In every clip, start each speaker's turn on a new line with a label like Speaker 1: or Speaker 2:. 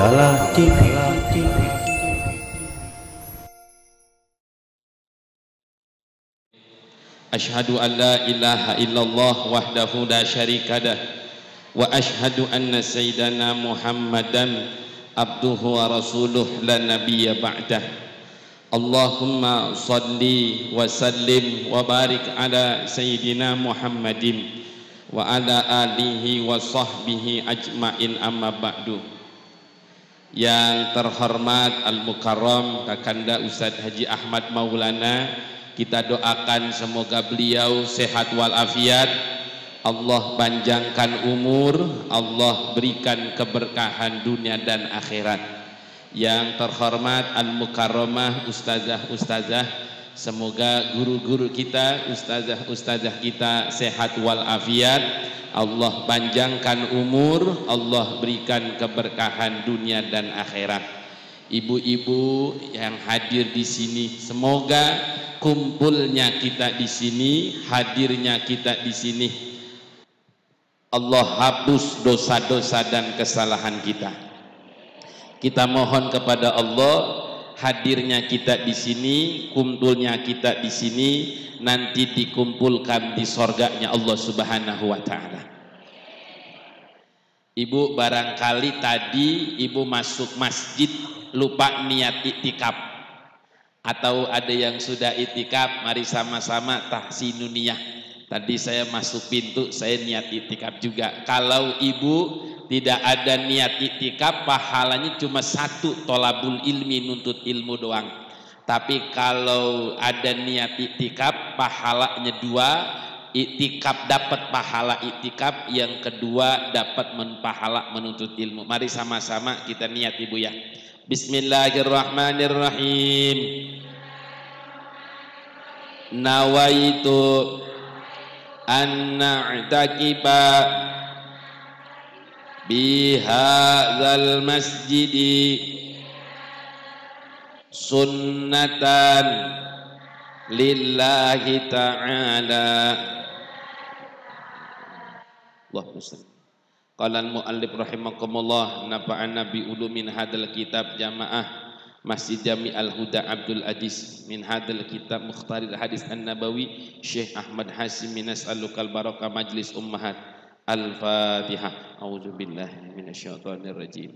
Speaker 1: Dalah TV.
Speaker 2: Asyhadu an la ilaha illallah wahdahu la syarikalah wa asyhadu anna sayyidana Muhammadan abduhu wa rasuluh la nabiyya ba'dah. Allahumma salli wa sallim wa barik ala sayyidina Muhammadin wa ala alihi wa sahbihi ajmain, amma ba'du. Yang terhormat Al-Mukarram Kakanda Ustadz Haji Ahmad Maulana, kita doakan semoga beliau sehat walafiat, Allah panjangkan umur, Allah berikan keberkahan dunia dan akhirat. Yang terhormat Al-Mukarramah Ustazah-Ustazah, semoga guru-guru kita, ustazah-ustazah kita sehat walafiat, Allah panjangkan umur, Allah berikan keberkahan dunia dan akhirat. Ibu-ibu yang hadir di sini, semoga kumpulnya kita di sini, hadirnya kita di sini, Allah hapus dosa-dosa dan kesalahan kita. Kita mohon kepada Allah, hadirnya kita di sini, kumpulnya kita di sini, nanti dikumpulkan di sorganya Allah Subhanahu wa Ta'ala. Ibu, barangkali tadi ibu masuk masjid lupa niat iktikaf, atau ada yang sudah iktikaf, mari sama-sama tahsinun niyah. Tadi saya masuk pintu, saya niat iktikaf juga. Kalau ibu tidak ada niat iktikaf, pahalanya cuma satu, tolabul ilmi, nuntut ilmu doang. Tapi kalau ada niat iktikaf, pahalanya dua. Iktikaf dapat pahala iktikaf, yang kedua dapat pahala menuntut ilmu. Mari sama-sama kita niat ibu ya. Bismillahirrahmanirrahim. Nawaitu an na'takiba bihadzal masjidi sunnatan lillahi ta'ala. Allahumma salli. Qala al-muallif rahimakumullah, nafa'ana bi ulumin hadzal kitab jamaah Masjid Jami Al-Huda Abdul Aziz min hadzal kitab mukhtaril hadis an-nabawi Syekh Ahmad Hasim minas'alukal barakah majlis ummahat. Al-Fatihah. A'udzubillahi minasyaitonir rajim.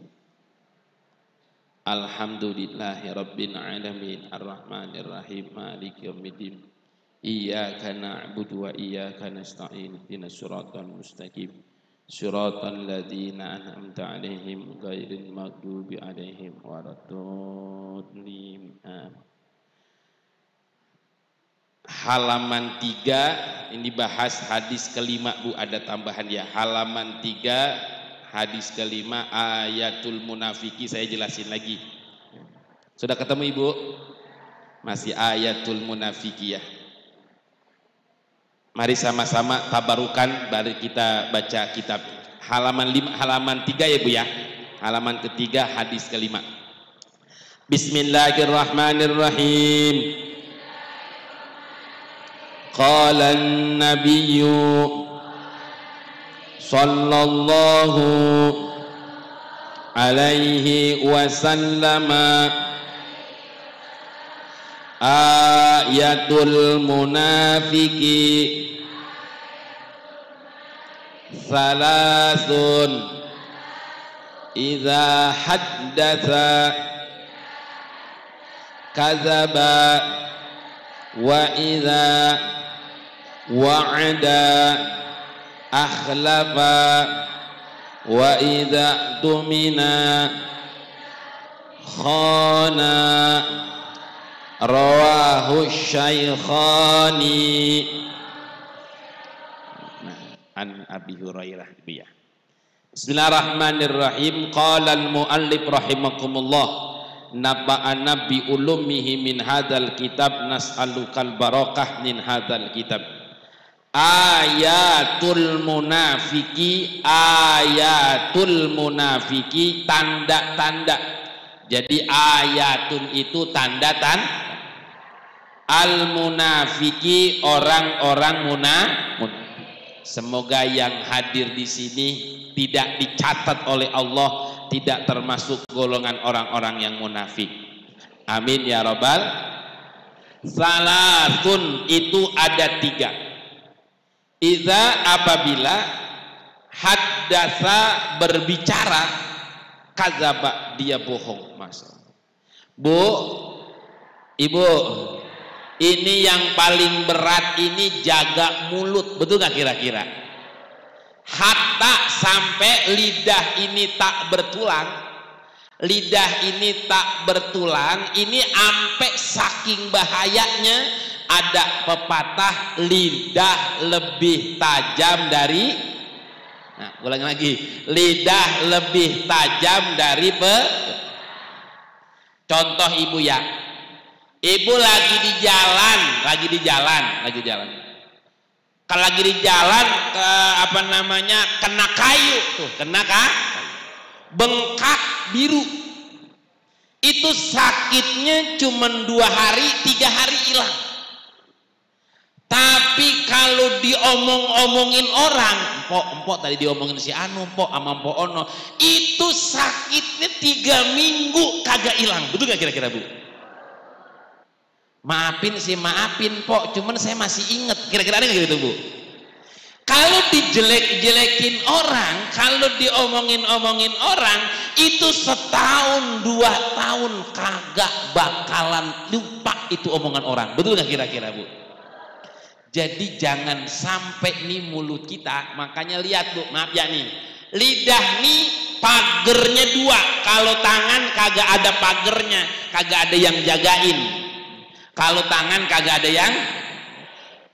Speaker 2: Alhamdulillahi rabbil alamin arrahmanir rahim maliki yaumiddin. Iyyaka na'budu wa iyyaka nasta'in ihdinas siratal mustaqim siratal ladzina an'amta 'alaihim ghairil maghdubi 'alaihim waladdallin. Halaman 3 ini bahas hadis kelima, Bu, ada tambahan ya. Halaman 3 hadis kelima ayatul munafiki, saya jelasin lagi. Sudah ketemu Ibu? Masih ayatul munafiki ya. Mari sama-sama tabarukan, baru kita baca kitab. Halaman 3 ya Bu ya. Halaman ketiga hadis kelima. Bismillahirrahmanirrahim. Qala an-nabiyyu sallallahu alaihi wasallama ayatul munafiki salasun idza haddatsa kadzaba wa idza wa'ada akhlafa wa idza tumina khana. Rawahu Syaikhani an Abi Hurairah. Bismillahirrahmanirrahim. Qala al-muallif rahimakumullah, naba'ana bi ulumihi min hadzal kitab nas'alukal barakah min hadzal kitab. Ayatul munafiki, ayatul munafiki, tanda-tanda. Jadi ayatun itu tanda-tanda. Al-munafiki, orang-orang munafik. Semoga yang hadir di sini tidak dicatat oleh Allah tidak termasuk golongan orang-orang yang munafik. Amin ya rabbal. Salatun, itu ada 3. Iza, apabila haddasa, berbicara, kadzaba, dia bohong. Masa Bu, ibu, ini yang paling berat ini jaga mulut, betul gak kira-kira? Hatta sampai lidah ini tak bertulang, lidah ini tak bertulang, ini ampe saking bahayanya, ada pepatah lidah lebih tajam dari, nah ulangi lagi, lidah lebih tajam dari contoh ibu ya, ibu lagi di jalan, kalau lagi di jalan ke apa namanya, kena kayu tuh, kena bengkak biru, itu sakitnya cuma 2 hari 3 hari hilang. Tapi kalau diomong-omongin orang, empok tadi diomongin si Anu, empok sama empok Ono, itu sakitnya 3 minggu kagak hilang. Betul gak kira-kira Bu? Maafin pok, cuman saya masih inget. Kira-kira ada gak gitu Bu? Kalau dijelek-jelekin orang, kalau diomongin orang, itu setahun 2 tahun kagak bakalan lupa itu omongan orang. Betul gak kira-kira Bu? Jadi jangan sampai nih mulut kita, makanya lihat Bu, maaf ya nih, lidah nih pagernya 2. Kalau tangan kagak ada pagernya, kagak ada yang jagain. Kalau tangan kagak ada yang,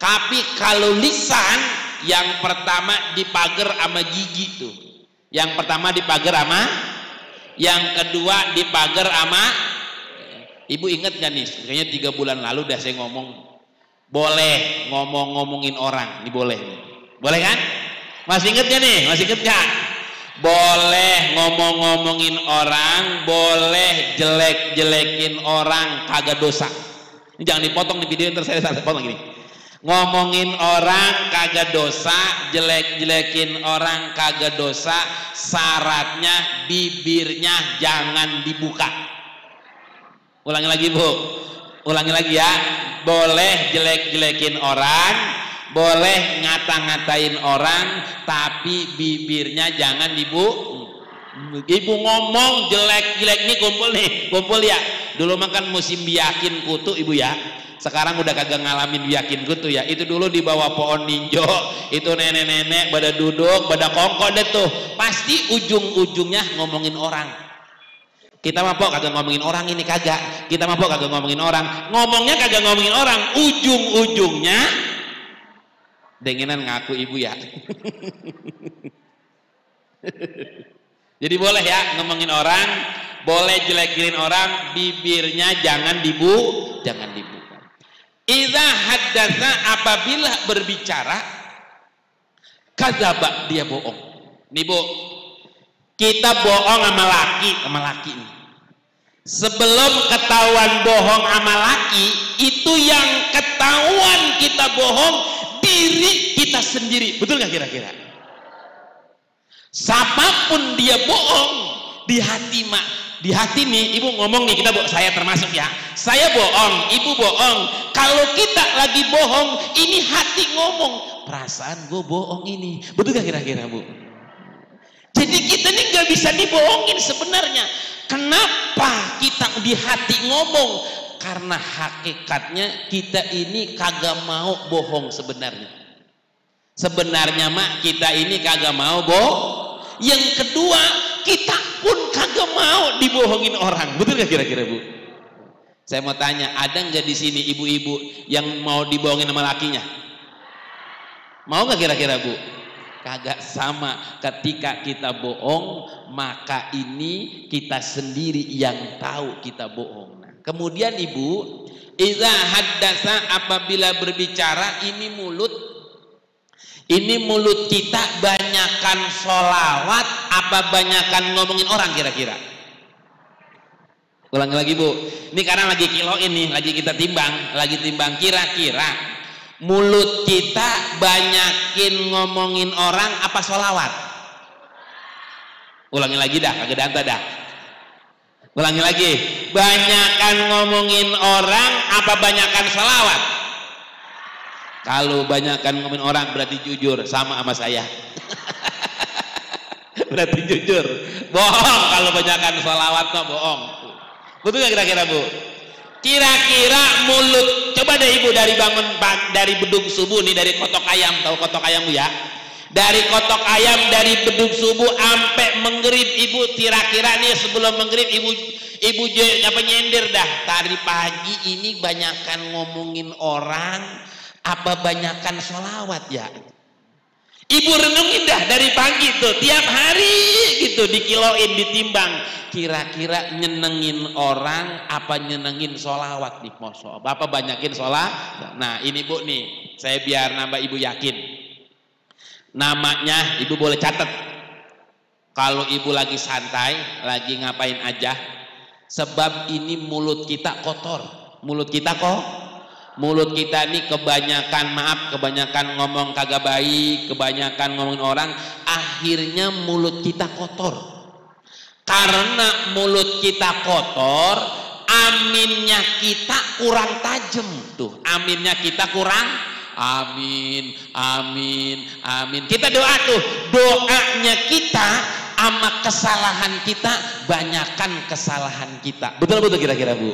Speaker 2: tapi kalau lisan yang pertama dipager sama gigi tuh, yang pertama dipager sama, yang kedua dipager sama, ibu inget gak nih, kayaknya 3 bulan lalu dah saya ngomong, boleh ngomongin orang, ini boleh nih, boleh kan? Masih inget gak nih? Masih inget gak? Boleh ngomongin orang, boleh jelek-jelekin orang, kagak dosa. Ini jangan dipotong di video, ntar saya potong gini. Ngomongin orang kagak dosa, jelek-jelekin orang kagak dosa, syaratnya bibirnya jangan dibuka. Ulangi lagi Bu, ulangi lagi ya. Boleh jelek-jelekin orang, boleh ngata-ngatain orang, tapi bibirnya jangan ibu ngomong jelek-jelek nih, kumpul ya. Dulu makan musim biakin kutu ibu ya, sekarang udah kagak ngalamin biakin kutu ya. Itu dulu di bawah pohon ninjo, itu nenek-nenek pada duduk, pada kongko deh tuh, pasti ujung-ujungnya ngomongin orang. Kita mah pok kagak ngomongin orang ini, kagak. Kita mah pok kagak ngomongin orang. Ngomongnya kagak ngomongin orang, ujung-ujungnya dengenan ngaku ibu ya. Jadi boleh ya ngomongin orang, boleh jelek-jelekin orang, bibirnya jangan dibuka. Idza haddatsa, apabila berbicara, kadzaba, dia bohong. Nih Bu, kita bohong sama laki nih. Sebelum ketahuan bohong sama laki, itu yang ketahuan kita bohong diri kita sendiri. Betul gak kira-kira? Siapapun dia bohong di hati nih, ibu ngomong nih, saya termasuk ya, saya bohong, ibu bohong. Kalau kita lagi bohong, ini hati ngomong, perasaan gue bohong ini. Betul gak kira-kira Bu? Jadi kita nih gak bisa dibohongin sebenarnya. Kenapa kita di hati ngomong? Karena hakikatnya kita ini kagak mau bohong sebenarnya. Sebenarnya mak kita ini kagak mau bohong. Yang kedua, kita pun kagak mau dibohongin orang. Betul gak kira-kira Bu? Saya mau tanya, ada nggak di sini ibu-ibu yang mau dibohongin sama lakinya? Mau nggak kira-kira Bu? Kagak. Sama, ketika kita bohong, maka ini kita sendiri yang tahu kita bohong. Nah, kemudian ibu, iza haddasa, apabila berbicara, ini mulut kita banyakan sholawat apa banyakan ngomongin orang kira-kira? Ulangi lagi Bu, ini karena lagi kiloin nih, lagi kita timbang, kira-kira mulut kita banyakin ngomongin orang apa sholawat? Ulangi lagi dah, kagak ada dah. Ulangi lagi. Banyakan ngomongin orang apa banyakan selawat? Kalau banyakan ngomongin orang berarti jujur, sama saya. Berarti jujur. Bohong kalau banyakan selawat mah bohong. Betul nggak kira-kira Bu? Kira-kira mulut, coba deh Ibu dari bangun dari bedug subuh nih, dari kotok ayam, tahu kotok ayam Bu ya? Dari kotok ayam, dari bedug subuh sampai menggerib Ibu, kira-kira nih sebelum menggerib Ibu nyender dah. Tadi pagi ini banyakan ngomongin orang apa banyakan sholawat ya? Ibu renungin dah dari pagi tuh, tiap hari gitu dikiloin, ditimbang. Kira-kira nyenengin orang apa nyenengin sholawat nih? Masya Allah. Bapak banyakin sholawat. Nah ini Bu nih, saya biar nambah Ibu yakin. Namanya Ibu boleh catat. Kalau Ibu lagi santai, lagi ngapain aja. Sebab ini mulut kita kotor. Mulut kita kok. Mulut kita ini kebanyakan ngomong kagak baik, kebanyakan ngomongin orang, akhirnya mulut kita kotor. Karena mulut kita kotor, aminnya kita kurang tajam tuh. Aminnya kita kurang. Amin, amin, amin. Kita doa tuh, doanya kita sama kesalahan kita, banyakan kesalahan kita. Betul-betul kira-kira Bu.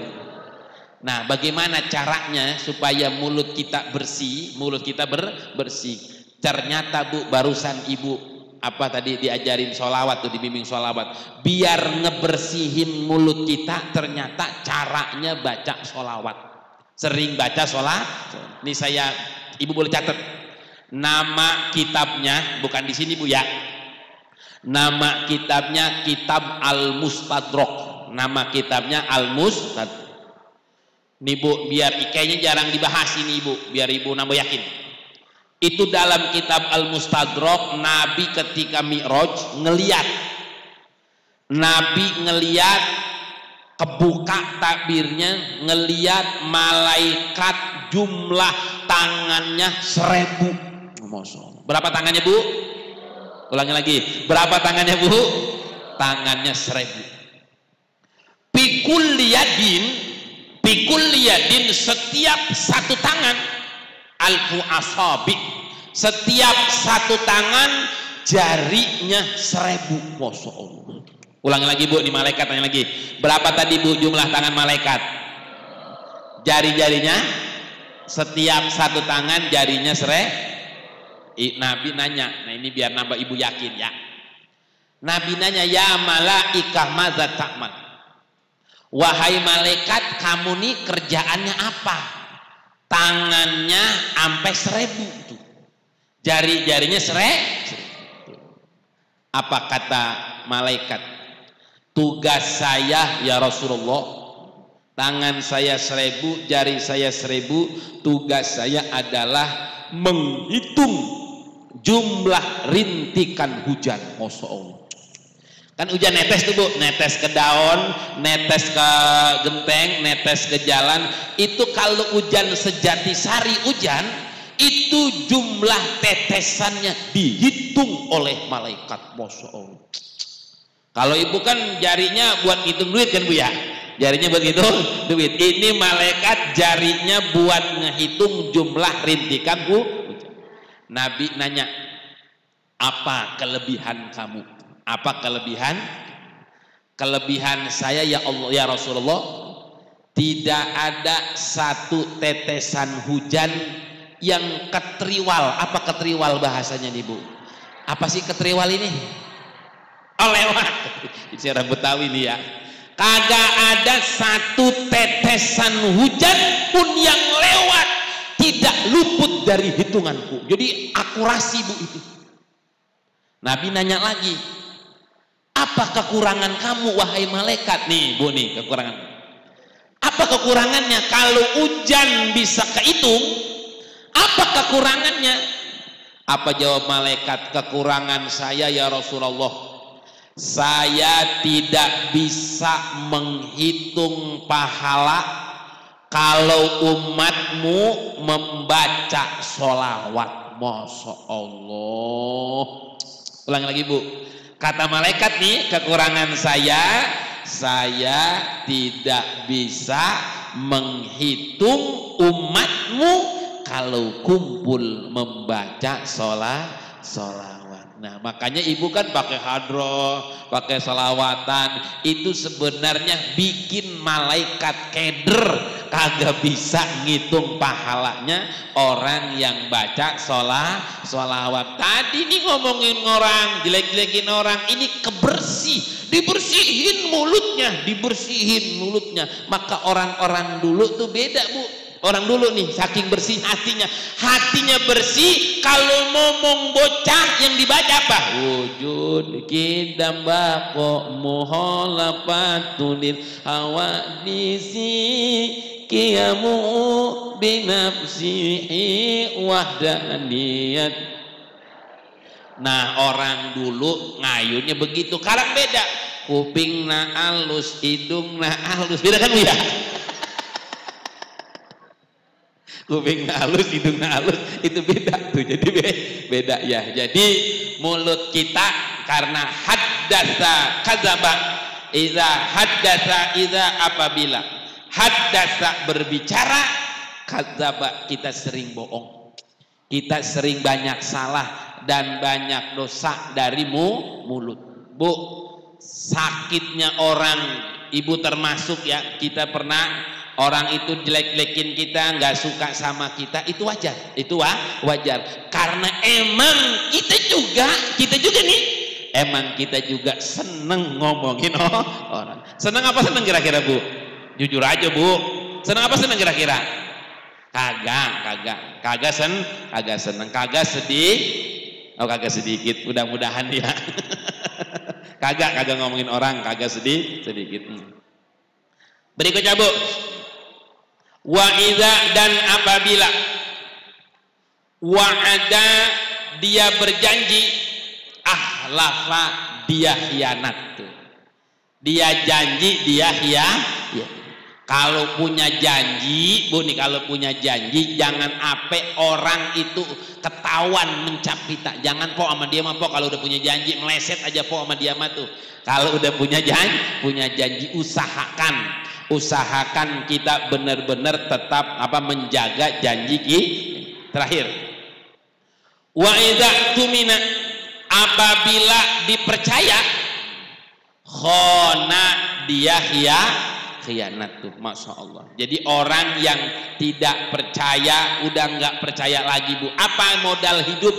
Speaker 2: Nah, bagaimana caranya supaya mulut kita bersih, mulut kita bersih? Ternyata Bu, barusan Ibu apa tadi diajarin sholawat tuh, dibimbing sholawat. Biar ngebersihin mulut kita, ternyata caranya baca sholawat. Sering baca sholawat. Ini Ibu boleh catat. Nama kitabnya bukan di sini Bu ya. Nama kitabnya Kitab Al-Mustadrak. Nama kitabnya Al-Mustadrak. Nih Bu, biar kayaknya jarang dibahas ini Ibu, biar Ibu nambah yakin. Itu dalam kitab Al-Mustadrak, Nabi ketika Mi'raj ngeliat. Nabi ngeliat, kebuka takbirnya, ngeliat malaikat jumlah tangannya 1000. Masya Allah. Berapa tangannya Bu? Ulangi lagi. Berapa tangannya Bu? Tangannya 1000. Pikul liyadin setiap satu tangan alfu asabi, setiap satu tangan jarinya 1000. Masya Allah. Ulangi lagi Bu, di malaikat tanya lagi. Berapa tadi Bu jumlah tangan malaikat? Jari-jarinya setiap satu tangan jarinya 1000. Nabi nanya, nah ini biar nambah Ibu yakin ya. Nabi nanya, ya malaikah madza ta'mal? Wahai malaikat, kamu nih kerjaannya apa? Tangannya sampai 1000 tuh. Jari-jarinya 1000. Apa kata malaikat? Tugas saya ya Rasulullah, tangan saya 1000, jari saya 1000, tugas saya adalah menghitung jumlah rintikan hujan. Masya Allah. Kan hujan netes tuh Bu, netes ke daun, netes ke genteng, netes ke jalan. Itu kalau hujan Sejatisari hujan, itu jumlah tetesannya dihitung oleh malaikat. Masya Allah. Kalau Ibu kan jarinya buat ngitung duit kan Bu ya, jarinya buat ngitung duit. Ini malaikat jarinya buat ngehitung jumlah rintikan Bu. Nabi nanya, apa kelebihan kamu? Apa kelebihan? Kelebihan saya ya Allah ya Rasulullah, tidak ada satu tetesan hujan yang ketriwal. Apa ketriwal bahasanya nih Bu? Apa sih ketriwal ini? Oh lewat. Ini orang Betawi nih ya. Kagak ada satu tetesan hujan pun yang lewat tidak luput dari hitunganku. Jadi akurasi Bu itu. Nabi nanya lagi, apa kekurangan kamu wahai malaikat? Nih Bu nih kekurangan. Apa kekurangannya? Kalau hujan bisa kehitung, apa kekurangannya? Apa jawab malaikat? Kekurangan saya ya Rasulullah, saya tidak bisa menghitung pahala kalau umatmu membaca sholawat. Masya Allah. Ulang lagi Bu. Kata malaikat nih, kekurangan saya tidak bisa menghitung umatmu kalau kumpul membaca sholawat. Nah makanya ibu kan pakai hadroh, pakai sholawatan, itu sebenarnya bikin malaikat keder kagak bisa ngitung pahalanya orang yang baca sholawat. Tadi nih ngomongin orang, jelek-jelekin orang, ini kebersih, dibersihin mulutnya. Maka orang-orang dulu tuh beda bu. Orang dulu nih saking bersih hatinya bersih, kalau ngomong bocah yang dibaca apa? Wujud kidam bako muholapatunil hawadisi kiamu binafsihi wahdaniyat. Nah orang dulu ngayunnya begitu, sekarang beda. Kupingna alus, hidungna alus, beda kan bu ya? Kuping halus, hidung halus, itu beda tuh. Jadi beda ya. Jadi mulut kita karena haddatsa kadzaba, apabila haddatsa berbicara, kadzaba kita sering bohong. Kita sering banyak salah dan banyak dosa dari mulut. Bu, sakitnya orang, ibu termasuk ya, kita pernah orang itu jelek-jelekin kita, nggak suka sama kita, itu wajar, wajar. Karena emang kita juga nih, emang kita juga seneng ngomongin orang. Seneng apa seneng kira-kira bu? Jujur aja bu, seneng apa seneng kira-kira? Kagak seneng, kagak sedih, kagak sedikit, mudah-mudahan ya. kagak ngomongin orang, kagak sedikit. Berikutnya bu. Wa idza, dan apabila wa'ada dia berjanji, ahlafa dia khianat tuh. Dia janji dia khianat. Kalau punya janji, bu nih, kalau punya janji jangan ape orang itu ketahuan mencap kita. Jangan po sama dia mah po, kalau udah punya janji meleset aja po sama dia mah tuh. Kalau udah punya janji usahakan kita benar-benar tetap menjaga janji kita. Terakhir, wa idza tumina, apabila dipercaya, khona dia khianat tuh, masya Allah. Jadi orang yang tidak percaya udah nggak percaya lagi bu. Apa modal hidup?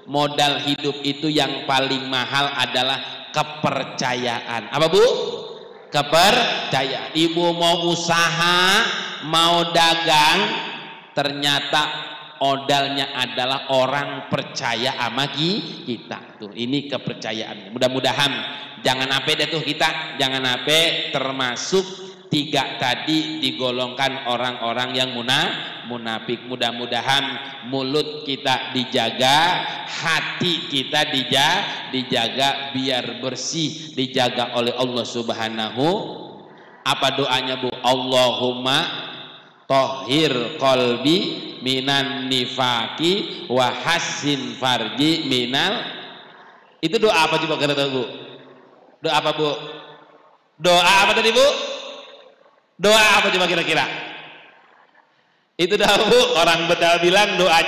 Speaker 2: Modal hidup itu yang paling mahal adalah kepercayaan. Apa bu? Kepercayaan. Ibu mau usaha, mau dagang, ternyata modalnya adalah orang percaya sama kita tuh. Ini kepercayaan. Mudah-mudahan jangan sampai deh tuh kita, jangan sampai termasuk 3 tadi digolongkan orang-orang yang munafik. Mudah-mudahan mulut kita dijaga, hati kita dijaga biar bersih, dijaga oleh Allah Subhanahu. Apa doanya bu? Allahumma tahhir qalbi minan nifaki wa hassin farji minal. Itu doa apa coba kata bu? Doa apa bu? Doa apa tadi bu? Doa apa coba kira-kira? Itu dah bu, orang Bedal bilang doa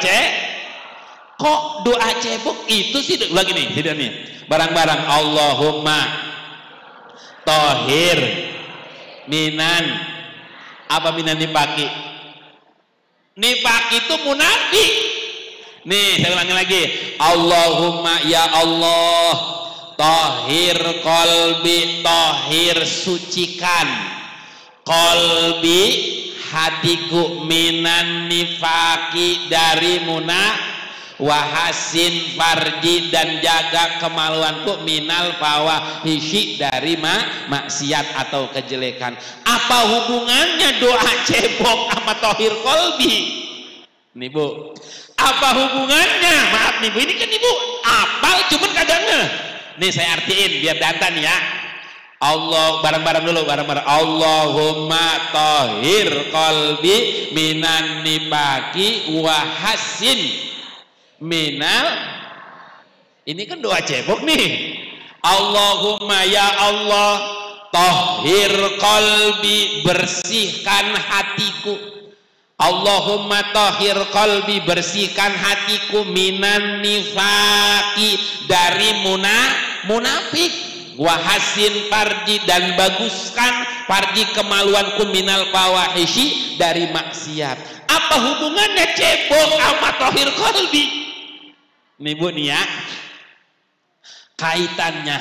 Speaker 2: kok doa cebok itu sih lagi nih, tidak nih. Barang-barang Allahumma tahhir minan nifaki. Nifaki itu munafik. Nih, saya ulangi lagi. Allahumma ya Allah, tahhir qalbi, tahhir sucikan qalbi, hatiku, minan nifaki, dari wahasin farji, dan jaga kemaluanku, minal fawahishi, dari maksiat atau kejelekan. Apa hubungannya doa cebok sama tahhir qalbi? Nih bu, apa hubungannya? Maaf nih bu, ini kan ibu apal cuman kagak ngeh. Nih saya artiin biar dantan ya. Allah, bareng-bareng dulu, bareng-bareng. Allahumma tahhir qalbi minan nifaki wa hassin minal. Ini kan doa cebok nih. Allahumma ya Allah, tahhir qalbi, bersihkan hatiku. Allahumma tahhir qalbi, bersihkan hatiku, minan nifaqi, dari munafik, wa hasin farji, dan baguskan farji, kemaluanku, minal fawahishi, dari maksiat. Apa hubungannya cebok sama tahhir qalbi? Nih Bu nih ya, kaitannya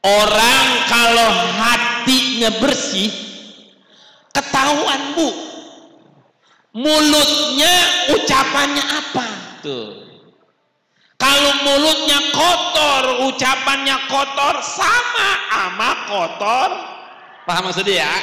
Speaker 2: orang kalau hatinya bersih ketahuan Bu, mulutnya ucapannya apa tuh. Kalau mulutnya kotor, ucapannya kotor, sama kotor. Paham maksudnya ya?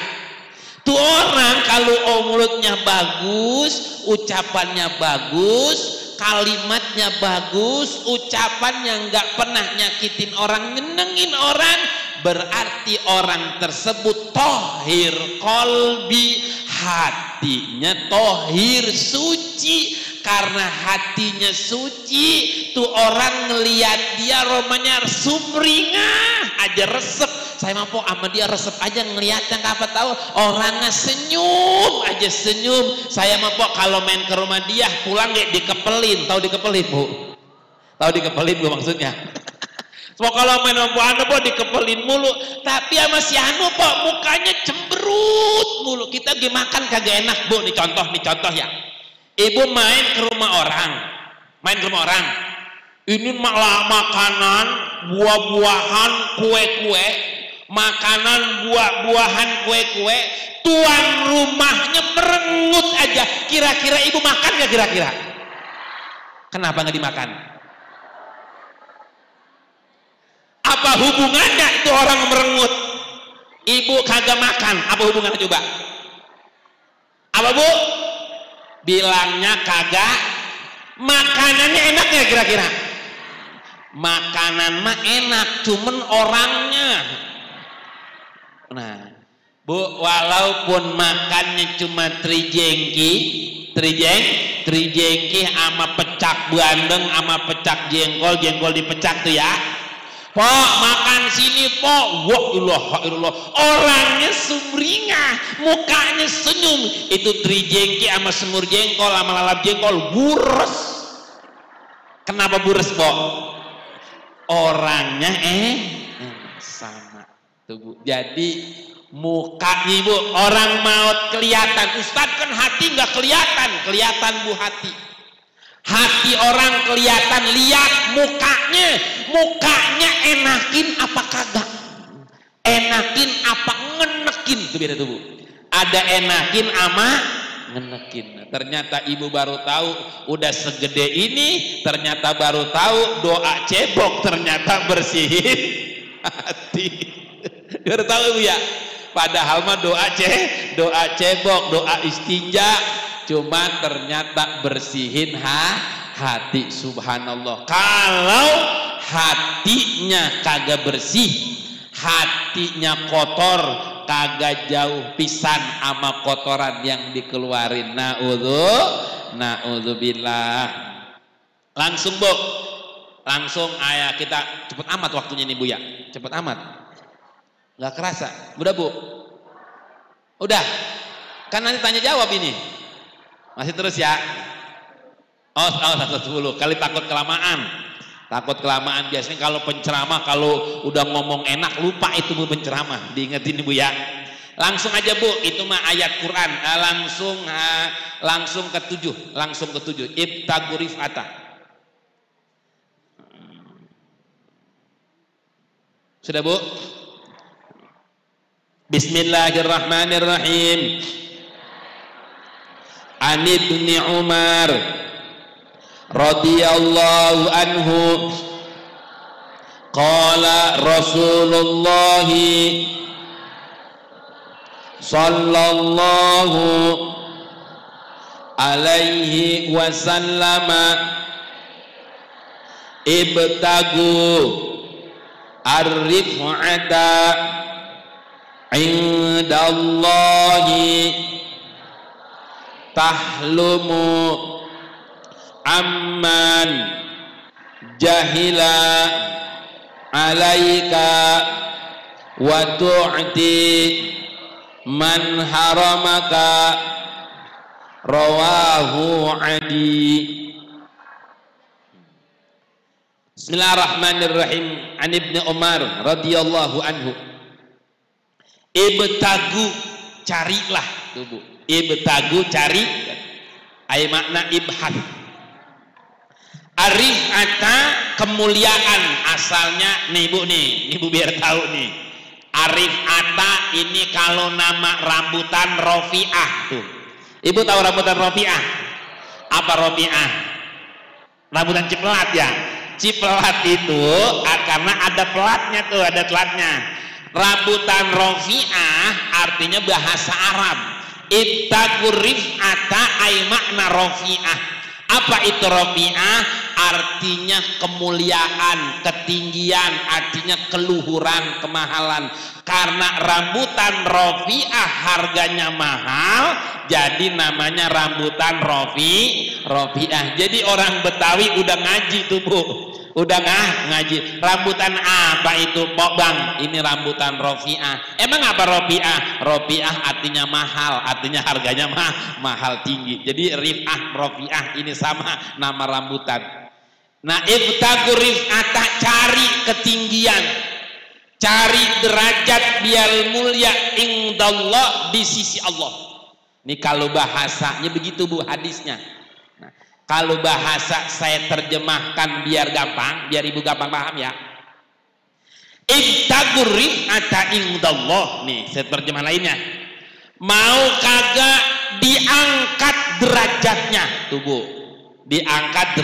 Speaker 2: Tuh orang kalau mulutnya bagus, ucapannya bagus, kalimatnya bagus, ucapannya nggak pernah nyakitin orang, nyenengin orang, berarti orang tersebut tohir kolbi, hatinya tohir, suci. Karena hatinya suci, tuh orang ngelihat dia romanya sumringah aja, resep. Saya mampu sama dia resep aja ngelihatnya, apa tahu orangnya senyum aja, senyum. Saya mampu kalau main ke rumah dia pulang kayak dikepelin. Tahu dikepelin Bu? Tahu dikepelin Bu maksudnya? So kalau main mampu anu Bu dikepelin mulu, tapi sama si anu Po mukanya cemberut mulu. Kita gimakan kagak enak Bu. Nih contoh ya. Ibu main ke rumah orang, ini malah makanan, buah-buahan, kue-kue, makanan, buah-buahan, kue-kue, tuan rumahnya merengut aja. Kira-kira ibu makan gak kira-kira? Kenapa gak dimakan? Apa hubungannya itu orang merengut? Ibu kagak makan, apa hubungannya coba? Apa Bu? Bilangnya kagak, makanannya enak ya kira-kira? Makanan mah enak, cuman orangnya. Nah Bu, walaupun makannya cuma trijengki sama pecak bandeng sama pecak jengkol dipecak tuh ya, Pok makan sini Pok, wah ilah, orangnya sumringah, mukanya senyum. Itu trijengki sama semur jengkol sama lalap jengkol bures. Kenapa bures Pok? Orangnya sama tuh Bu. Jadi muka Ibu orang maut kelihatan, Ustadz kan hati nggak kelihatan Bu, hati orang kelihatan, lihat mukanya enakin apa kagak, enakin apa ngenekin, itu beda tuh Bu. Ada enakin ama ngenekin. Ternyata ibu baru tahu, udah segede ini ternyata baru tahu doa cebok ternyata bersihin hati. Baru tahu Bu ya, padahal mah doa cebok, doa istinja, cuma ternyata bersihin hati. Subhanallah. Kalau hatinya kagak bersih, hatinya kotor, kagak jauh pisan sama kotoran yang dikeluarin. Na'udzubillah. Langsung Bu, langsung ayah kita cepet amat waktunya nih Bu ya, cepet amat, nggak kerasa. Udah Bu, udah kan nanti tanya jawab ini masih terus ya. Oh 110 kali, takut kelamaan biasanya kalau penceramah kalau udah ngomong enak lupa itu Bu penceramah, diingetin Bu ya. Langsung aja Bu, itu mah ayat Quran. Langsung ke 7 ibtagu rif'ata. Sudah Bu? Bismillahirrahmanirrahim. An ibni Umar radhiyallahu anhu qala Rasulullah sallallahu alaihi wasallam ibtagu ar-rif'ata indallahi tahlumu amman jahila alaika wa tu'ti man haramaka rawahu adi. Bismillahirrahmanirrahim. An Ibnu Umar radhiyallahu anhu, ibtagu, carilah tuh Bu, ibtagu, cari, ay makna ibhat. Arifata, kemuliaan, asalnya nih Bu, nih Bu biar tahu nih. Arifata ini kalau nama rambutan rofiah tuh. Ibu tahu rambutan rofiah? Apa rofiah? Rambutan cipelat ya. Cipelat itu karena ada pelatnya tuh, ada telatnya. Rambutan rofiah artinya bahasa Arab. Ittaqur rif'ata ay makna rofiah. Apa itu rofiah? Artinya kemuliaan, ketinggian, artinya keluhuran, kemahalan. Karena rambutan rofiah harganya mahal, jadi namanya rambutan rofiah. Jadi orang Betawi udah ngaji tuh Bu, udah ngaji. Rambutan apa itu Pok Bang? Ini rambutan rofiah. Emang apa rofiah? Rofiah artinya mahal, artinya harganya mahal, tinggi. Jadi rif'ah, rofiah ini sama nama rambutan. Nah, ibtagu rif'ata, cari ketinggian, cari derajat biar mulia indallah, di sisi Allah. Ini kalau bahasanya begitu Bu, hadisnya. Nah, kalau bahasa saya terjemahkan biar gampang, biar Ibu gampang paham ya. Ibtagu rif'ata indallah. Nih, saya terjemah lainnya. Mau kagak diangkat derajatnya tuh Bu, diangkat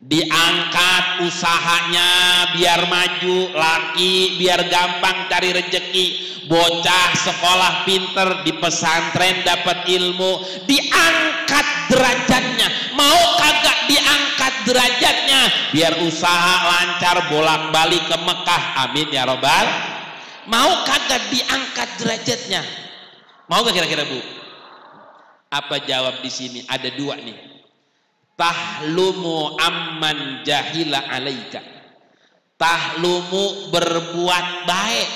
Speaker 2: diangkat usahanya biar maju, laki biar gampang cari rezeki, bocah sekolah pinter di pesantren dapat ilmu, diangkat derajatnya. Mau kagak diangkat derajatnya biar usaha lancar bolak-balik ke Mekah, amin ya robbal. Mau kagak diangkat derajatnya? Mau gak kira-kira Bu? Apa jawab di sini? Ada dua nih. Tahlumu amman jahila alaika. Tahlumu, berbuat baik,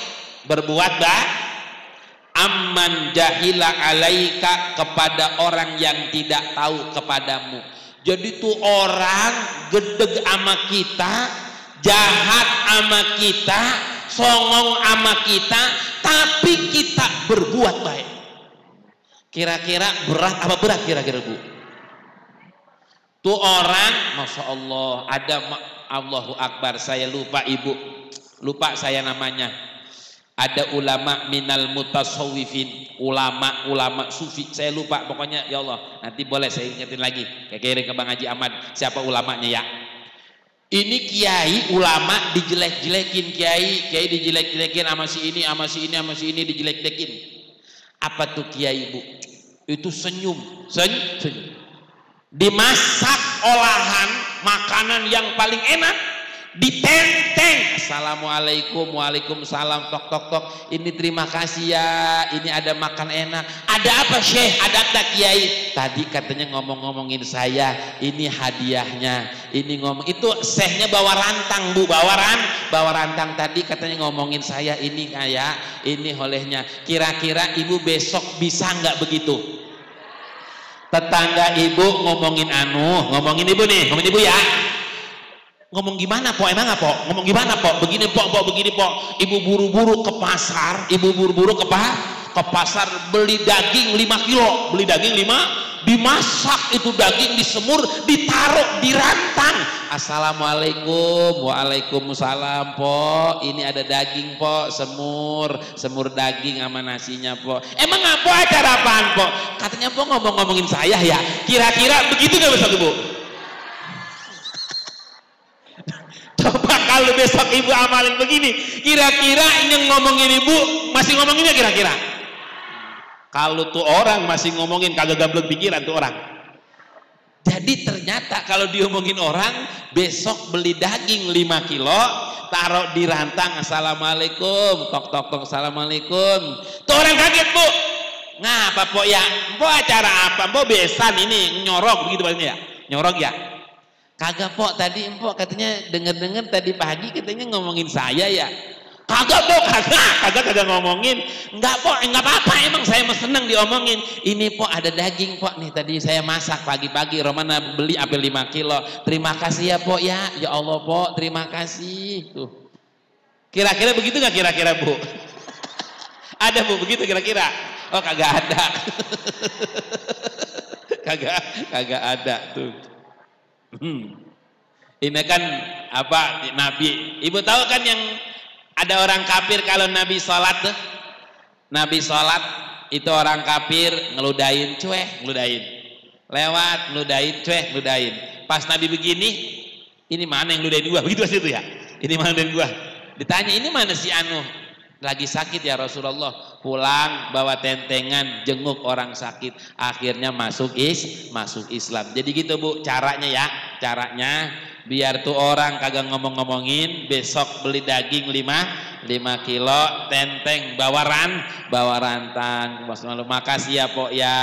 Speaker 2: amman jahila alaika, kepada orang yang tidak tahu kepadamu. Jadi tuh orang gedeg ama kita, jahat ama kita, songong ama kita, tapi kita berbuat baik. Kira-kira berat apa berat kira-kira Bu? Tuh orang, Masya Allah, ada Allahu Akbar, saya lupa Ibu, lupa saya namanya. Ada ulama minal mutasawwifin, ulama sufi, saya lupa pokoknya, ya Allah, nanti boleh saya ingetin lagi, kayak ke Bang Haji Ahmad, siapa ulamanya ya. Ini kiai ulama dijelek-jelekin, kiai dijelek-jelekin sama si ini, sama si ini, sama si ini dijelek-jelekin. Apa tuh kiai Bu? Itu senyum. Dimasak olahan makanan yang paling enak, ditenteng, assalamualaikum, waalaikumsalam, tok, ini terima kasih ya, ini ada makan enak. Ada apa Syekh? Ada tak Kiai? Tadi katanya ngomongin saya, ini hadiahnya, ini itu Syekhnya bawa rantang Bu, bawa rantang tadi katanya ngomongin saya, ini kayak ini olehnya. Kira-kira Ibu besok bisa nggak begitu? Tetangga Ibu ngomongin Ibu nih, ngomongin Ibu ya. Ngomong gimana Pok? Emang apa Pok? Ngomong gimana Pok? Begini Pok, begini Pok. Ibu buru-buru ke pasar, ke pasar beli daging 5 kilo, dimasak itu daging, disemur, ditaruh di rantang. Assalamualaikum, waalaikumsalam Pok, ini ada daging Pok, semur daging sama nasinya Pok. Emang apa acara apaan Pok? Katanya Pok ngomongin saya ya. Kira-kira begitu gak besok Ibu? Coba kalau besok Ibu amalin begini, kira-kira yang ngomongin Ibu masih ngomonginnya kira-kira? Kalau tuh orang masih ngomongin, kagak gablek pikiran tuh orang. Jadi ternyata kalau diomongin orang, besok beli daging 5 kilo, taruh di rantang, assalamualaikum, tok, assalamualaikum. Tuh orang kaget Bu. Ngapa Pok ya? Pok acara apa? Pok besan ini nyorok begitu bahasanya ya? Nyorok ya? Kagak pok, tadi empok katanya denger-denger tadi pagi katanya ngomongin saya ya. Kagak pok, kagak ngomongin. Enggak pok, enggak apa-apa, emang saya mah seneng diomongin. Ini pok ada daging pok nih, tadi saya masak pagi-pagi, Romana beli apel 5 kilo. Terima kasih ya pok ya. Ya Allah pok, terima kasih. Tuh. Kira-kira begitu nggak kira-kira Bu? Ada Bu begitu kira-kira? Oh kagak ada. kagak ada tuh. Ini kan apa Nabi? Ibu tahu kan yang ada orang kafir kalau Nabi sholat tuh? Nabi sholat itu orang kafir ngeludahin cueh, ngeludahin. Lewat ngeludahin cueh, ngeludahin. Pas Nabi begini, ini mana yang ngeludahin gua? Begitu situ ya. Ini mana yang gua? Ditanya ini mana si anu? Lagi sakit ya Rasulullah. Pulang bawa tentengan jenguk orang sakit, akhirnya masuk Islam. Jadi gitu Bu caranya ya, caranya biar tuh orang kagak ngomong-ngomongin, besok beli daging 5 kilo tenteng bawa rantang. Makasih ya Pok ya.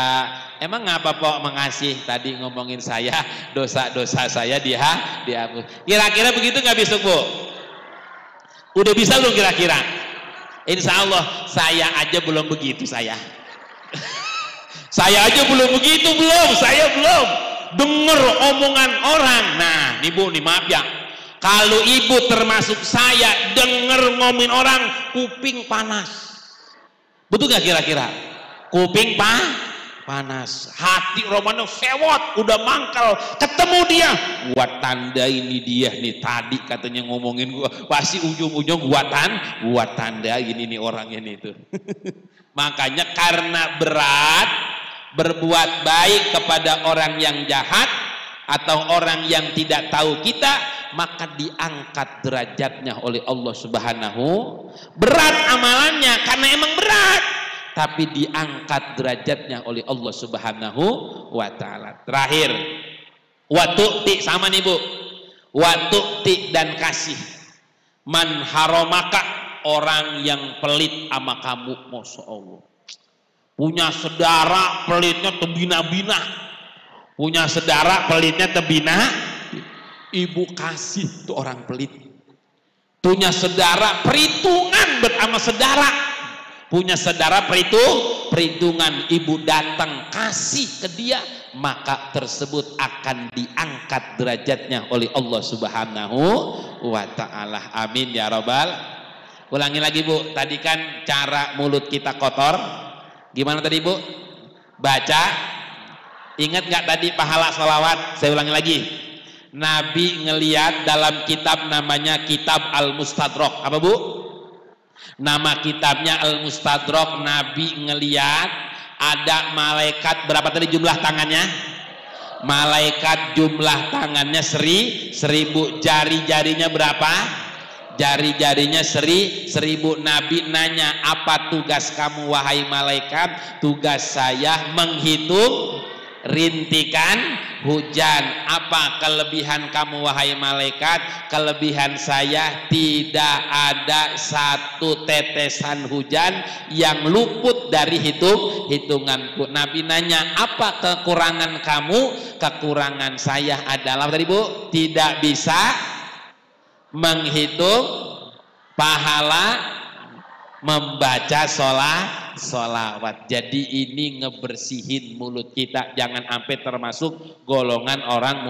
Speaker 2: Emang ngapa Pok mengasih? Tadi ngomongin saya, dosa-dosa saya dihapus. Kira-kira begitu nggak besok Bu? Udah bisa belum kira-kira? Insya Allah saya aja belum begitu saya aja belum begitu, saya belum denger omongan orang. Nah nih Bu, nih maaf ya, kalau ibu termasuk saya denger ngomongin orang kuping panas, betul gak kira-kira? Kuping panas, hati Romano sewot, udah mangkal, ketemu dia, gua tanda ini dia nih tadi katanya ngomongin gua, pasti ujung-ujung gua tanda ini nih orangnya nih tuh. Makanya karena berat berbuat baik kepada orang yang jahat atau orang yang tidak tahu kita, maka diangkat derajatnya oleh Allah Subhanahu. Berat amalannya karena emang berat, tapi diangkat derajatnya oleh Allah Subhanahu wa ta'ala. Terakhir, watu'ti sama nih Bu, watu'ti dan kasih. Man haromaka, orang yang pelit sama kamu, Masya Allah. Punya saudara pelitnya tebina-bina, punya saudara pelitnya tebina, ibu kasih tuh orang pelit. Punya saudara perhitungan bersama saudara, punya saudara perhitungan, ibu datang kasih ke dia, maka tersebut akan diangkat derajatnya oleh Allah Subhanahu wa ta'ala. Amin ya rabbal. Ulangi lagi Bu, tadi kan cara mulut kita kotor, gimana tadi Bu? Baca, ingat nggak tadi pahala sholawat? Saya ulangi lagi. Nabi ngeliat dalam kitab namanya kitab Al-Mustadrak, apa Bu? Nama kitabnya Al-Mustadrak. Nabi ngeliat ada malaikat, berapa tadi jumlah tangannya? Malaikat jumlah tangannya 1000, jari-jarinya berapa? Jari-jarinya 1000. Nabi nanya, apa tugas kamu wahai malaikat? Tugas saya menghitung rintikan hujan. Apa kelebihan kamu wahai malaikat? Kelebihan saya tidak ada satu tetesan hujan yang luput dari hitunganku. Nabi nanya, apa kekurangan kamu? Kekurangan saya adalah tadi Bu, tidak bisa menghitung pahala membaca sholawat. Jadi ini ngebersihin mulut kita, jangan sampai termasuk golongan orang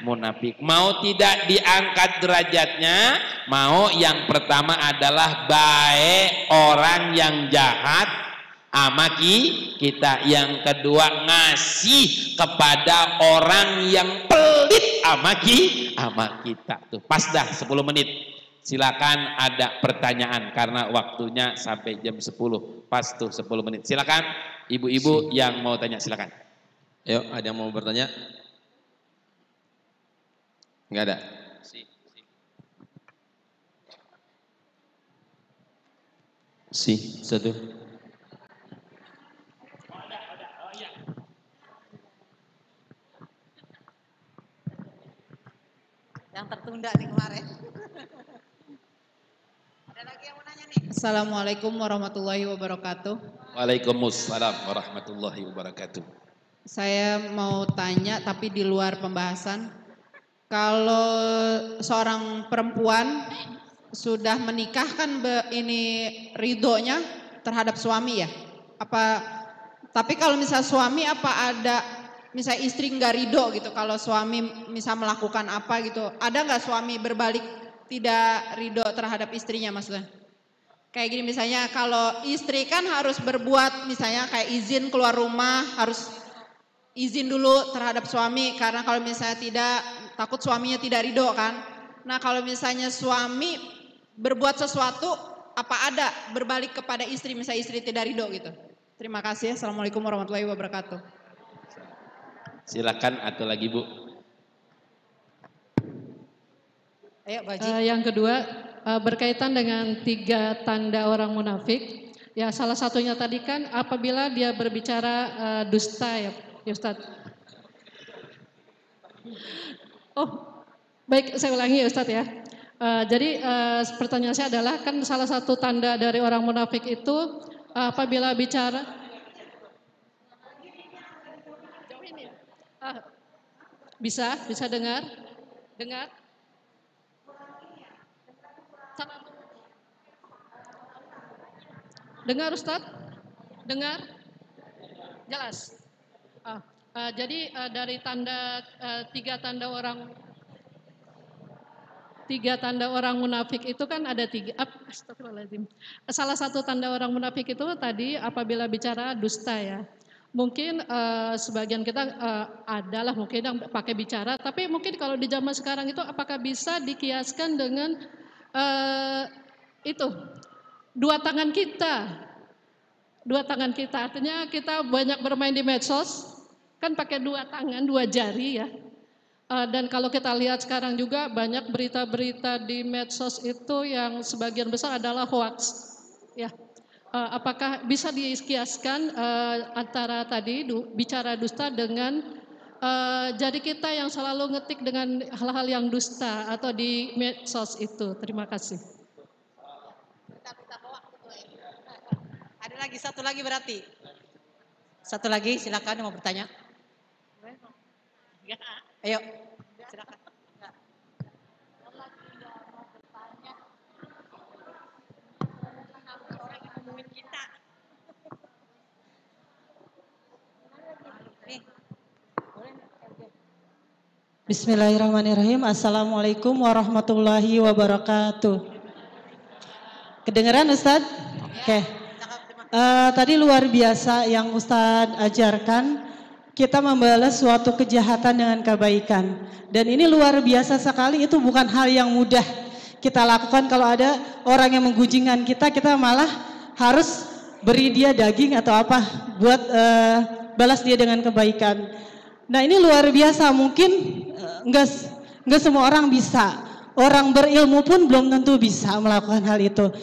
Speaker 2: munafik. Mau tidak diangkat derajatnya, mau yang pertama adalah baik orang yang jahat sama kita, yang kedua ngasih kepada orang yang pelit sama kita. Tuh pas dah 10 menit. Silakan ada pertanyaan karena waktunya sampai jam 10. Pas tuh 10 menit. Silakan ibu-ibu yang mau tanya, silakan.
Speaker 1: Yuk, ada yang mau bertanya? Enggak ada. Satu.
Speaker 3: Yang tertunda nih kemarin. Ada lagi yang mau nanya nih? Assalamualaikum warahmatullahi wabarakatuh.
Speaker 2: Waalaikumsalam warahmatullahi wabarakatuh.
Speaker 3: Saya mau tanya tapi di luar pembahasan. Kalau seorang perempuan sudah menikah kan ini ridhonya terhadap suami ya? Tapi kalau misal suami apa ada misal istri nggak ridho gitu kalau suami misal melakukan apa gitu, ada nggak suami berbalik tidak ridho terhadap istrinya maksudnya? Kayak gini misalnya kalau istri kan harus berbuat misalnya kayak izin keluar rumah harus izin dulu terhadap suami karena kalau misalnya tidak takut suaminya tidak ridho kan. Nah kalau misalnya suami berbuat sesuatu apa ada berbalik kepada istri misalnya istri tidak ridho gitu. Terima kasih. Assalamualaikum warahmatullahi wabarakatuh.
Speaker 2: Silakan atau lagi Bu.
Speaker 3: Ayo Baji.
Speaker 4: Yang kedua berkaitan dengan 3 tanda orang munafik. Ya salah satunya tadi kan apabila dia berbicara dusta ya Ustadz. Oh baik saya ulangi ya Ustadz ya. Jadi pertanyaan saya adalah kan salah satu tanda dari orang munafik itu apabila bicara bisa dengar Ustadz dengar jelas. Jadi dari tanda 3 tanda orang munafik itu kan ada 3. Astagfirullahaladzim. Salah satu tanda orang munafik itu tadi apabila bicara dusta ya. Mungkin sebagian kita adalah mungkin yang pakai bicara, tapi mungkin kalau di zaman sekarang itu apakah bisa dikiaskan dengan itu 2 tangan kita. 2 tangan kita artinya kita banyak bermain di medsos kan pakai 2 tangan, 2 jari ya. Dan kalau kita lihat sekarang juga banyak berita-berita di medsos itu yang sebagian besar adalah hoax. Ya, apakah bisa dikiaskan antara tadi bicara dusta dengan jadi kita yang selalu ngetik dengan hal-hal yang dusta atau di medsos itu? Terima kasih.
Speaker 5: Ada lagi satu lagi berarti. Satu lagi silakan mau bertanya. Ayo, silakan. Orang yang ngomongin kita.
Speaker 6: Bismillahirrahmanirrahim. Assalamualaikum warahmatullahi wabarakatuh. Kedengeran Ustadz? Oke. Tadi luar biasa yang Ustadz ajarkan. Kita membalas suatu kejahatan dengan kebaikan. Dan ini luar biasa sekali, itu bukan hal yang mudah kita lakukan. Kalau ada orang yang menggunjingkan kita, kita malah harus beri dia daging atau apa buat balas dia dengan kebaikan. Nah ini luar biasa, mungkin enggak semua orang bisa. Orang berilmu pun belum tentu bisa melakukan hal itu.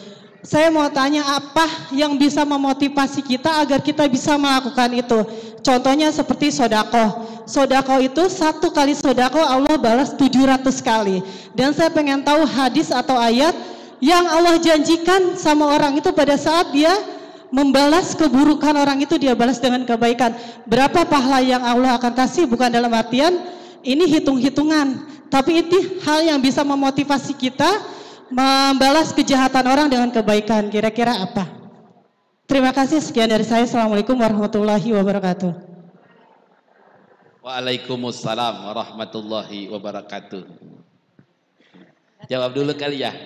Speaker 6: Saya mau tanya apa yang bisa memotivasi kita agar kita bisa melakukan itu. Contohnya seperti sodako. Sodako itu 1 kali sodako Allah balas 700 kali. Dan saya pengen tahu hadis atau ayat yang Allah janjikan sama orang itu pada saat dia membalas keburukan orang itu dia balas dengan kebaikan. Berapa pahala yang Allah akan kasih bukan dalam artian ini hitung-hitungan. Tapi itu hal yang bisa memotivasi kita membalas kejahatan orang dengan kebaikan. Kira-kira apa? Terima kasih, sekian dari saya. Assalamualaikum warahmatullahi wabarakatuh.
Speaker 2: Waalaikumsalam warahmatullahi wabarakatuh. Jawab dulu kali ya.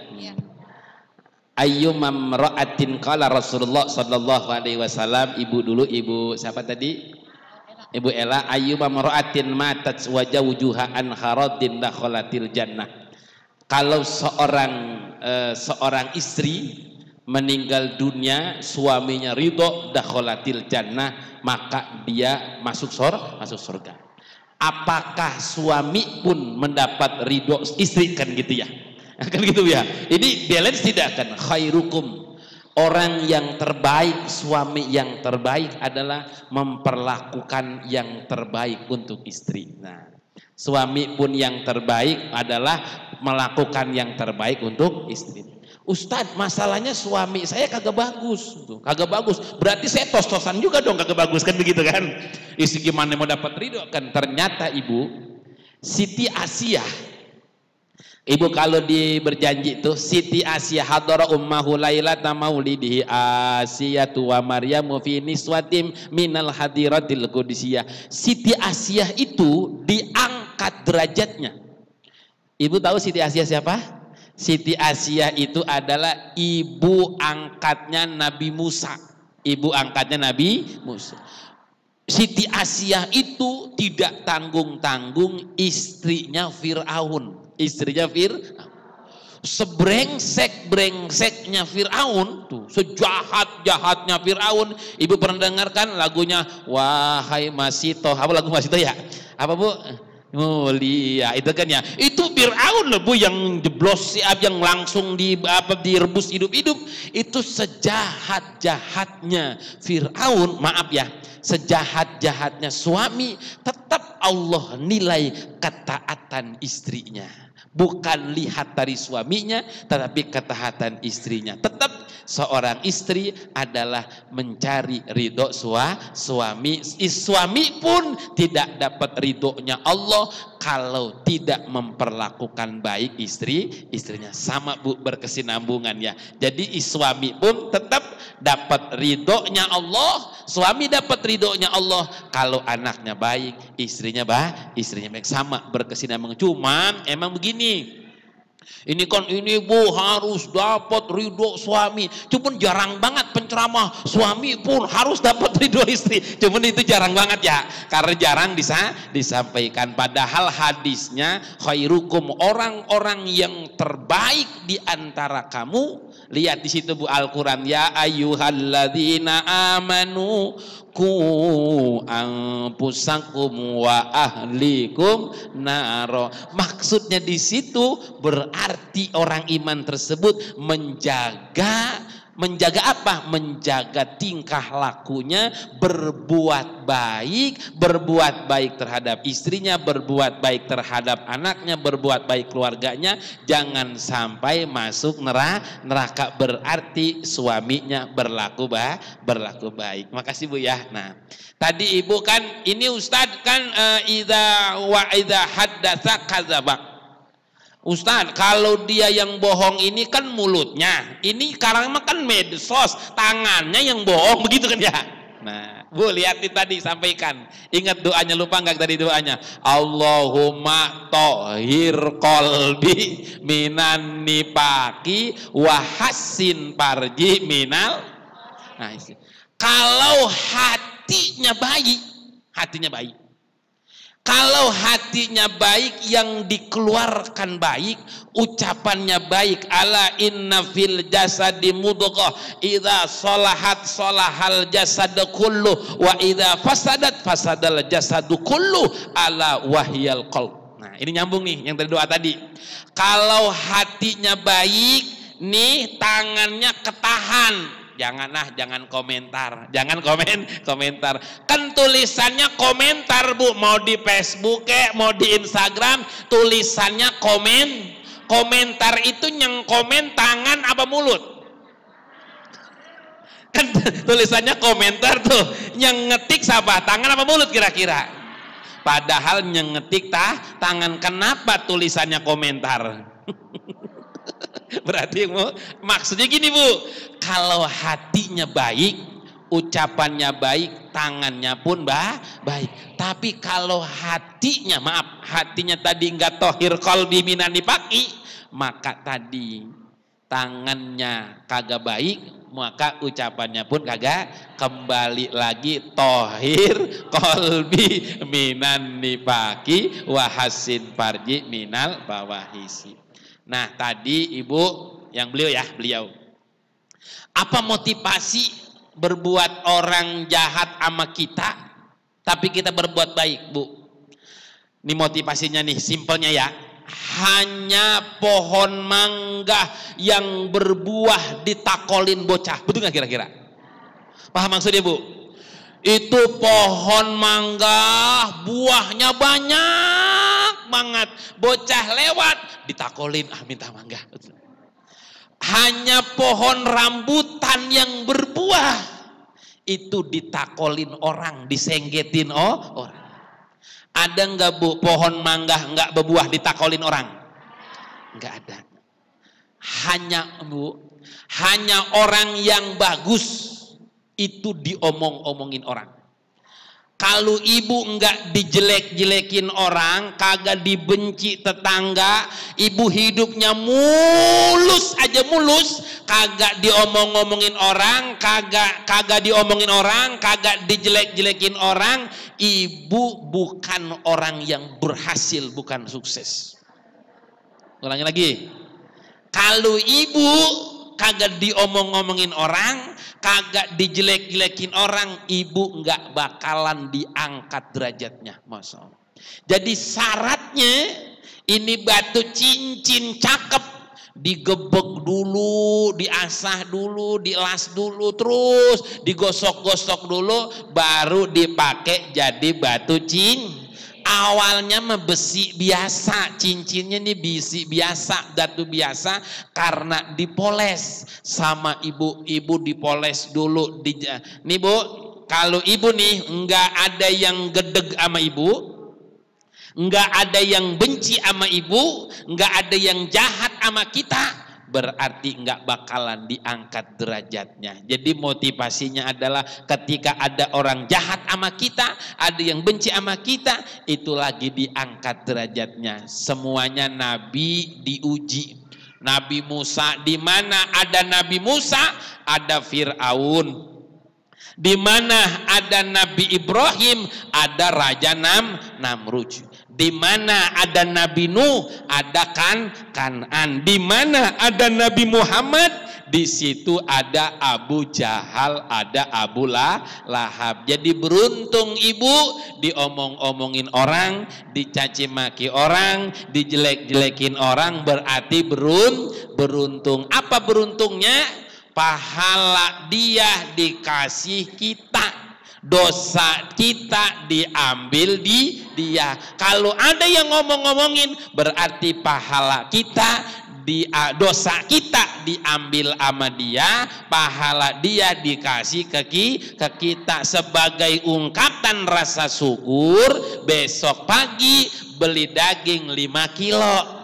Speaker 2: Ayyumam ra'atin qala Rasulullah sallallahu alaihi wasallam. Ibu dulu, ibu siapa tadi? Ibu Ella. Ayyumam ra'atin matat wajawjuha an kharadin dakhalatil jannah. Kalau seorang istri meninggal dunia, suaminya ridho, dakhalatil jannah, maka dia masuk surga. Apakah suami pun mendapat ridho istri, kan gitu ya? Kan gitu ya. Ini balance tidak kan? Khairukum, orang yang terbaik, suami yang terbaik adalah memperlakukan yang terbaik untuk istri. Nah, suami pun yang terbaik adalah melakukan yang terbaik untuk istri. Ustadz, masalahnya suami saya kagak bagus, kagak bagus. Berarti saya tos-tosan juga dong kagak bagus, kan begitu kan? Istri gimana mau dapat ridho kan? Ternyata ibu, Siti Asiyah Ibu kalau berjanji tuh Siti Asia hadara ummahu lailata maulidihi Asiyatu wa Maryamu fi niswatim minal hadiratil qudusiyah. Siti Asia itu diangkat derajatnya. Ibu tahu Siti Asia siapa? Siti Asia itu adalah ibu angkatnya Nabi Musa. Ibu angkatnya Nabi Musa. Siti Asia itu tidak tanggung-tanggung istrinya Fir'aun. Istrinya Fir'aun. Sebrengseknya Fir'aun tuh, sejahat-jahatnya Fir'aun. Ibu pernah dengarkan lagunya Wahai Masito? Apa lagu Masito ya? Apa Bu? Mulia itu kan ya. Itu Fir'aun loh Bu, yang jeblos siap, yang langsung direbus hidup-hidup. Itu sejahat-jahatnya Fir'aun, maaf ya, sejahat-jahatnya suami, tetap Allah nilai ketaatan istrinya. Bukan lihat dari suaminya, tetapi ketaatan istrinya. Tetap seorang istri adalah mencari ridho suami. Suami pun tidak dapat ridhonya Allah kalau tidak memperlakukan baik istrinya. Sama Bu, berkesinambungan ya. Jadi suami pun tetap dapat ridhonya Allah. Suami dapat ridhonya Allah kalau anaknya baik, istrinya baik. Sama berkesinambungan. Cuman emang begini, ini Bu harus dapat ridho suami. Cuman jarang banget penceramah suami pun harus dapat ridho istri. Cuman itu jarang banget ya, karena jarang disampaikan. Padahal hadisnya khairukum, orang-orang yang terbaik di antara kamu. Lihat di situ Bu, Al-Quran, ya ayyuhalladzina amanu ku anfusakum wa ahlikum naro. Maksudnya di situ berarti orang iman tersebut menjaga apa? Menjaga tingkah lakunya, berbuat baik terhadap istrinya, berbuat baik terhadap anaknya, berbuat baik keluarganya, jangan sampai masuk neraka. Berarti suaminya berlaku baik. Makasih Bu ya. Nah, tadi Ibu kan ini Ustadz kan idza haddatsa kadzaba. Ustadz, kalau dia yang bohong ini kan mulutnya, ini sekarang kan medsos, tangannya yang bohong, begitu kan ya. Nah Bu, lihat tadi sampaikan, ingat doanya, lupa nggak tadi doanya? Allahumma tohir qalbi minan nipaki wa hassin parji minal. Nah, kalau hatinya baik, kalau hatinya baik, yang dikeluarkan baik, ucapannya baik. Ala inna fil jasadi mudghah idza salahat salahal jasadu kullu wa idza fasadat fasadal jasadu kullu ala wahyal qalb. Nah, ini nyambung nih yang tadi doa tadi. Kalau hatinya baik nih, tangannya ketahan. Jangan komentar, komentar. Kan tulisannya komentar Bu, mau di Facebook mau di Instagram, tulisannya komentar itu yang komen tangan apa mulut? Kan tulisannya komentar tuh, yang ngetik siapa? Tangan apa mulut kira-kira? Padahal yang ngetik tangan. Kenapa tulisannya komentar? Berarti maksudnya gini Bu, kalau hatinya baik, ucapannya baik, tangannya pun baik. Tapi kalau hatinya tadi nggak tohir qalbi minan nipaki, maka tadi tangannya kagak baik, maka ucapannya pun kagak. Kembali lagi tohir qalbi minan nipaki wa hasin farji minal bawahisi. Nah tadi Ibu yang beliau apa motivasi berbuat orang jahat sama kita tapi kita berbuat baik Bu? Ini motivasinya nih, simpelnya ya, hanya pohon mangga yang berbuah ditakolin bocah, betul nggak kira-kira? Paham maksudnya Bu? Itu pohon mangga buahnya banyak banget, bocah lewat ditakolin, minta mangga. Hanya pohon rambutan yang berbuah itu ditakolin orang, disenggetin orang. Ada nggak Bu pohon mangga nggak berbuah ditakolin orang? Enggak ada. Hanya orang yang bagus itu diomong-omongin orang. Kalau ibu enggak dijelek-jelekin orang, kagak dibenci tetangga, ibu hidupnya mulus aja mulus, kagak diomong-omongin orang, kagak diomongin orang, kagak dijelek-jelekin orang, ibu bukan orang yang berhasil, bukan sukses. Ulangi lagi. Kalau ibu kagak diomong-omongin orang, kagak dijelek-jelekin orang, ibu nggak bakalan diangkat derajatnya, Masya Allah. Jadi syaratnya ini batu cincin cakep, digebek dulu, diasah dulu, dilas dulu, terus digosok-gosok dulu, baru dipakai jadi batu cincin. Awalnya besi biasa, cincinnya nih besi biasa, batu biasa, karena dipoles sama ibu dipoles dulu. Nih bu, kalau ibu nih nggak ada yang gedeg sama ibu, nggak ada yang benci sama ibu, nggak ada yang jahat sama kita, berarti nggak bakalan diangkat derajatnya. Jadi motivasinya adalah ketika ada orang jahat sama kita, ada yang benci sama kita, itu lagi diangkat derajatnya. Semuanya nabi diuji. Nabi Musa, di mana ada Nabi Musa, ada Fir'aun. Di mana ada Nabi Ibrahim, ada Raja Namrud. Di mana ada Nabi Nuh, ada Kanan. Di mana ada Nabi Muhammad, di situ ada Abu Jahal, ada Abu Lahab. Jadi beruntung ibu diomong-omongin orang, dicaci maki orang, dijelek-jelekin orang, berarti beruntung. Apa beruntungnya? Pahala dia dikasih kita. Dosa kita diambil di dia. Kalau ada yang ngomong-ngomongin, berarti pahala kita dosa kita diambil sama dia, pahala dia dikasih ke kita sebagai ungkapan rasa syukur. Besok pagi beli daging 5 kilo,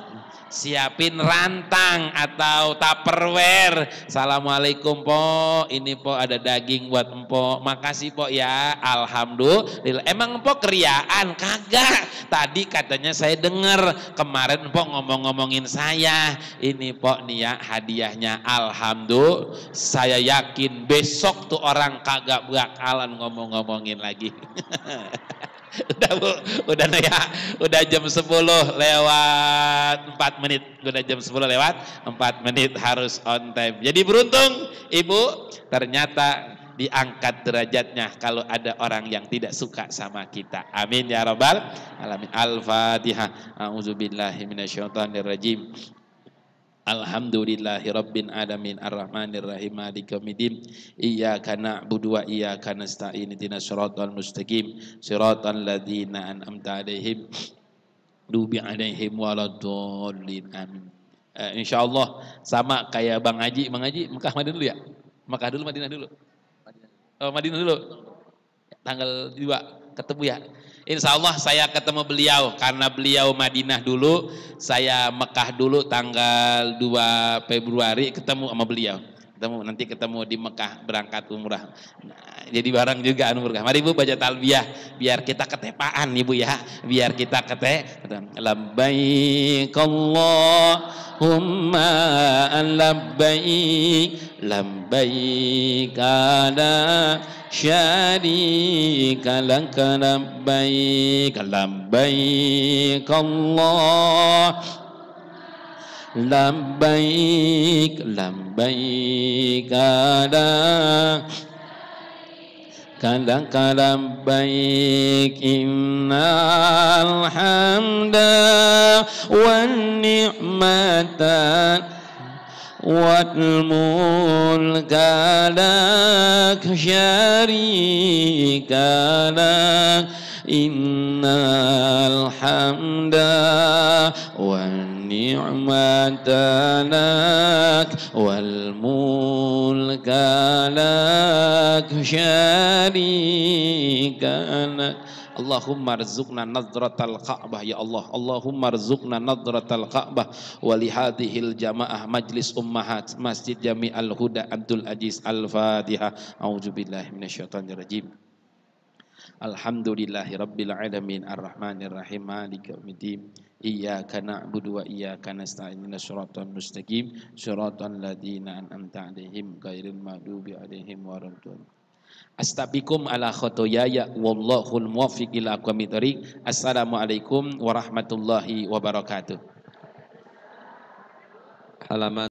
Speaker 2: siapin rantang atau tupperware. Assalamualaikum po, ini po ada daging buat empok. Makasih po ya, alhamdulillah. Emang empok keriaan? Kagak. Tadi katanya saya dengar kemarin empok ngomong-ngomongin saya. Ini po nih ya hadiahnya, alhamdulillah. Saya yakin besok tuh orang kagak bakalan ngomong-ngomongin lagi. Udah bu, udah ya, udah jam 10 lewat 4 menit, udah jam 10 lewat 4 menit, harus on time. Jadi beruntung ibu, ternyata diangkat derajatnya kalau ada orang yang tidak suka sama kita. Amin ya rabbal alamin. Al-Fatihah. A'udzubillahi minasyaitonirrajim. Alhamdulillahi rabbil alamin arrahmanir rahim maliki yaumiddin iyyaka na'budu wa iyyaka nasta'in ihdinas siratal mustaqim siratal ladzina an'amta 'alaihim ghairil 'alaihim waladdallin amin. Insyaallah sama kayak Bang Haji. Mekah Madinah dulu ya? Mekah dulu Madinah dulu. Oh, Madinah dulu. Tanggal 2 ketemu ya. Insya Allah saya ketemu beliau, karena beliau Madinah dulu, saya Mekah dulu tanggal 2 Februari ketemu sama beliau. Nanti ketemu di Mekah berangkat umrah. Nah, jadi bareng juga umrah. Mari ibu baca talbiyah biar kita ketepaan ibu ya, biar kita labbaik Allahumma labbaik labbaik la syarika lak labbaik labbaik Allah labbaik labbaik la kadang labbaik innal hamda wan ni'mata wal mulka lak syarika lak innal hamda wan والنعمة لك والملك لك شريك لك Allahumma rizukna nadratal Ka'bah ya Allah. Allahumma rizukna nadratal Ka'bah wa li hadhil jamaah majlis ummahat Masjid Jami'al Huda Abdul Aziz Al-Fatihah. A'udzubillahi minasyaitonir rajim. Alhamdulillahi rabbil alamin arrahmanir rahim maliki yaumiddin. Iyyaka na'budu wa iyyaka nasta'in ihdinas siratal mustaqim siratal ladzina an'amta 'alaihim ghairil maghdubi 'alaihim waladdallin. Astabikum ala khotoyaya wallahul muwaffiq ila aqwamit thoriq. Assalamualaikum warahmatullahi wabarakatuh.
Speaker 1: Halaman